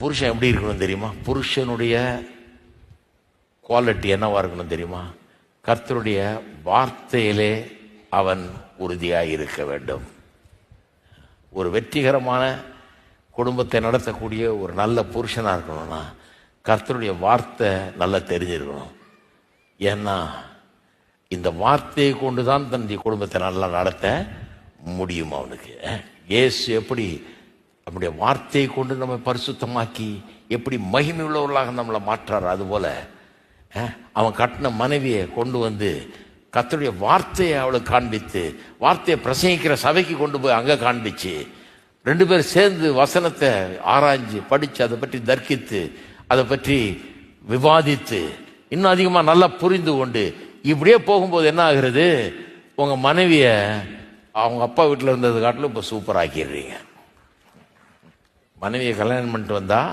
புருஷன் எப்படி இருக்கணும் தெரியுமா? புருஷனுடைய குவாலிட்டி என்னவா இருக்கணும் தெரியுமா? கர்த்தருடைய வார்த்தையிலே அவன் உறுதியாக இருக்க வேண்டும். ஒரு வெற்றிகரமான குடும்பத்தை நடத்தக்கூடிய ஒரு நல்ல புருஷனாக இருக்கணும்னா கர்த்தருடைய வார்த்தை நல்லா தெரிஞ்சிருக்கணும். ஏன்னா இந்த வார்த்தையை கொண்டு தான் தன்னுடைய குடும்பத்தை நல்லா நடத்த முடியும் அவனுக்கு. இயேசு எப்படி நம்முடைய வார்த்தையை கொண்டு நம்ம பரிசுத்தமாக்கி எப்படி மகிமை உள்ளவர்களாக நம்மளை மாற்றார், அதுபோல அவன் கட்டின மனைவியை கொண்டு வந்து கர்த்தருடைய வார்த்தையை அவளுக்கு காண்பித்து, வார்த்தையை பிரசங்கிக்கிற சபைக்கு கொண்டு போய் அங்கே காண்பிச்சு, ரெண்டு பேரும் சேர்ந்து வசனத்தை ஆராய்ஞ்சு படித்து அதை பற்றி தர்க்கித்து அதை பற்றி விவாதித்து இன்னும் அதிகமாக நல்லா புரிந்து கொண்டு இப்படியே போகும்போது என்ன ஆகுறது? உங்கள் மனைவியை அவங்க அப்பா வீட்டில் இருந்தது காட்டிலும் இப்போ சூப்பர் ஆக்கிடுறீங்க. மனைவியை கல்யாணம் பண்ணிட்டு வந்தால்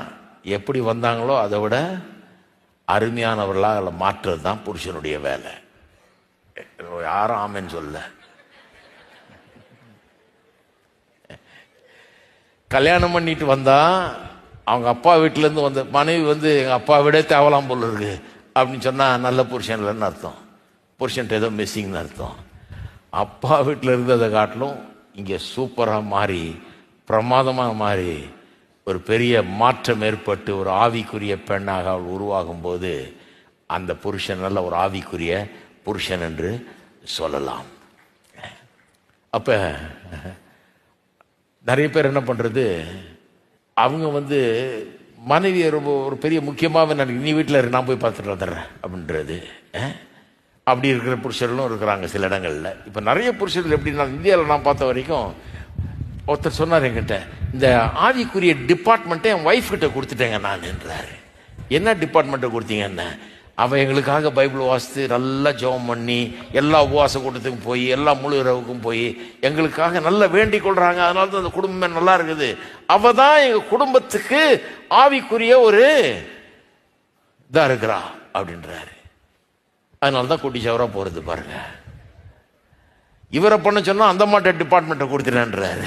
எப்படி வந்தாங்களோ அதை விட அருமையானவர்களாக அதில் மாற்றுறது தான் புருஷனுடைய வேலை. யாரும் ஆமேன்னு சொல்ல. கல்யாணம் பண்ணிட்டு வந்தா அவங்க அப்பா வீட்டிலேருந்து வந்த மனைவி வந்து எங்கள் அப்பா விட தேவலாம் போல இருக்கு அப்படின்னு சொன்னால் நல்ல புருஷன் இல்லைன்னு அர்த்தம். புருஷன்ட்டு ஏதோ மிஸ்ஸிங்னு அர்த்தம். அப்பா வீட்டில் இருந்ததை காட்டிலும் இங்கே சூப்பராக மாறி பிரமாதமாக மாறி ஒரு பெரிய மாற்றம் ஏற்பட்டு ஒரு ஆவிக்குரிய பெண்ணாக அவள் உருவாகும் போது அந்த புருஷன் நல்ல ஒரு ஆவிக்குரிய புருஷன் என்று சொல்லலாம். அப்போ நிறைய பேர் என்ன பண்ணுறது, அவங்க வந்து மனைவியை ரொம்ப ஒரு பெரிய முக்கியமாக நீ வீட்டில் நான் போய் பார்த்துட்டு வந்துடுறேன் அப்படின்றது. அப்படி இருக்கிற புருஷர்களும் இருக்கிறாங்க சில இடங்களில். இப்போ நிறைய புருஷர்கள் எப்படின்னா, இந்தியாவில் நான் பார்த்த வரைக்கும் ஒருத்தர் சொன்னார் என்கிட்ட, இந்த ஆவிக்குரிய டிபார்ட்மெண்ட்டை என் ஒய்ஃப் கிட்ட கொடுத்துட்டேங்க நான் என்றாரு. என்ன டிபார்ட்மெண்ட்டை கொடுத்தீங்கன்னு? அவன் எங்களுக்காக பைபிள் வாசித்து நல்லா ஜெபம் பண்ணி எல்லா உபவாச கூட்டத்துக்கும் போய் எல்லா முழு இரவுக்கும் போய் எங்களுக்காக நல்லா வேண்டிக் கொள்றாங்க. அதனால தான் அந்த குடும்பமே நல்லா இருக்குது. அவ தான் எங்கள் குடும்பத்துக்கு ஆவிக்குரிய ஒரு இதாக இருக்கிறா அப்படின்றாரு. அதனால தான் குட்டி சவரா போகிறது பாருங்க. இவரை பண்ண சொன்னா அந்த மாட்ட டிபார்ட்மெண்ட்டை கொடுத்துட்டேன்றாரு.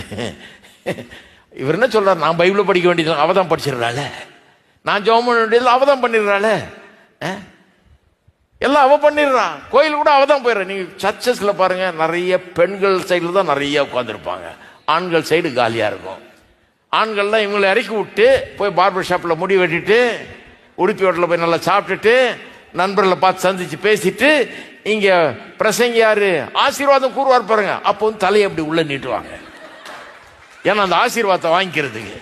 இவர் என்ன சொல்றாரு, நான் பைபிளை படிக்க வேண்டியது அவ தான் படிச்சிடறாள், நான் ஜெபம் பண்ண வேண்டியது அவ தான் பண்ணிடுறாள், எல்லாம் அவ பண்ணிடுறான், கோயில் கூட அவ தான் போயிடுறா. நீங்க சர்ச்சஸ்ல பாருங்க, நிறைய பெண்கள் சைடில் தான் நிறைய உட்காந்துருப்பாங்க, ஆண்கள் சைடு காலியா இருக்கும். ஆண்கள்லாம் இவங்களை இறக்கி விட்டு போய் பார்பர் ஷாப்ல முடி வெட்டிட்டு உடுப்பி ஹோட்டலில் போய் நல்லா சாப்பிட்டுட்டு நண்பர்களை பார்த்து சந்திச்சு பேசிட்டு இங்க பிரசங்க யாரு ஆசீர்வாதம் கூறுவார் பாருங்க, அப்போ வந்து தலையை அப்படி உள்ள நீட்டுவாங்க. ஏன்னா அந்த ஆசீர்வாதத்தை வாங்கிக்கிறதுக்கு